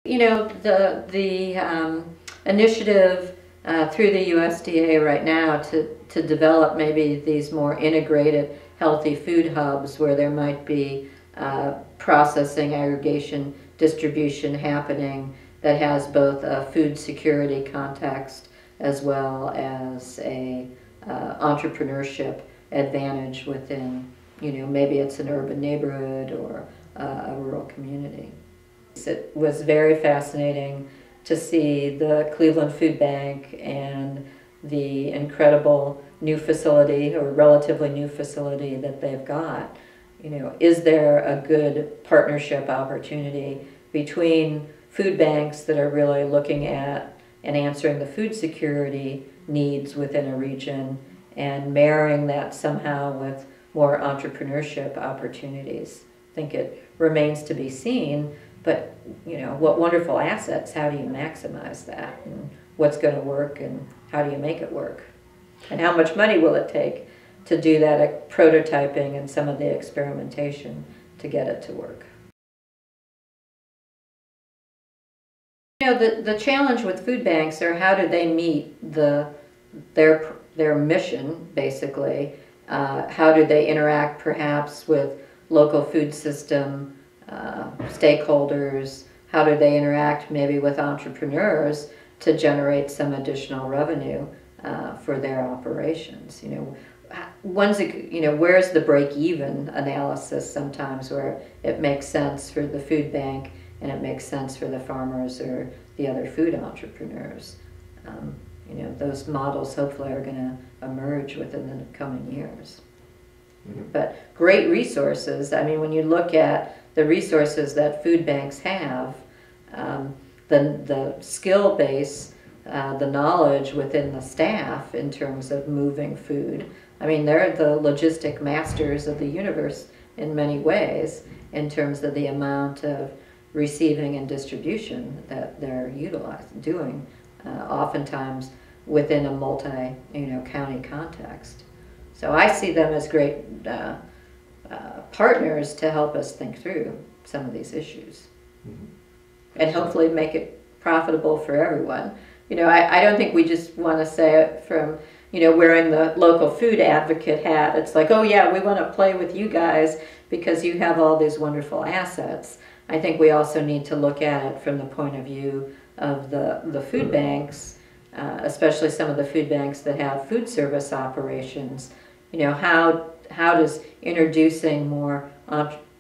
You know, the initiative through the USDA right now to develop maybe these more integrated healthy food hubs where there might be processing, aggregation, distribution happening that has both a food security context as well as a entrepreneurship advantage within, you know, maybe it's an urban neighborhood or a rural community. It was very fascinating to see the Cleveland Food Bank and the incredible new facility or relatively new facility that they've got. You know, is there a good partnership opportunity between food banks that are really looking at and answering the food security needs within a region and marrying that somehow with more entrepreneurship opportunities? I think it remains to be seen. But, you know, what wonderful assets, how do you maximize that? And what's going to work and how do you make it work? And how much money will it take to do that prototyping and some of the experimentation to get it to work? You know, the challenge with food banks are how do they meet their mission, basically. How do they interact perhaps with local food system stakeholders? How do they interact maybe with entrepreneurs to generate some additional revenue for their operations? You know, where's the break-even analysis sometimes where it makes sense for the food bank and it makes sense for the farmers or the other food entrepreneurs? You know, those models hopefully are going to emerge within the coming years. But great resources. I mean, when you look at the resources that food banks have, the skill base, the knowledge within the staff in terms of moving food. I mean, they're the logistic masters of the universe in many ways in terms of the amount of receiving and distribution that they're doing, oftentimes within a multi-county context. So I see them as great partners to help us think through some of these issues. And hopefully make it profitable for everyone. You know, I don't think we just want to say it from, you know, wearing the local food advocate hat. It's like, oh yeah, we want to play with you guys because you have all these wonderful assets. I think we also need to look at it from the point of view of the food banks, especially some of the food banks that have food service operations. You know, how does introducing more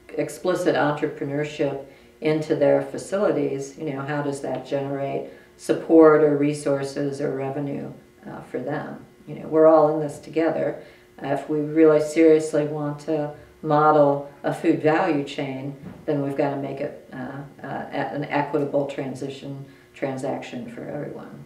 explicit entrepreneurship into their facilities, you know, how does that generate support or resources or revenue for them? You know, we're all in this together. If we really seriously want to model a food value chain, then we've got to make it an equitable transaction for everyone.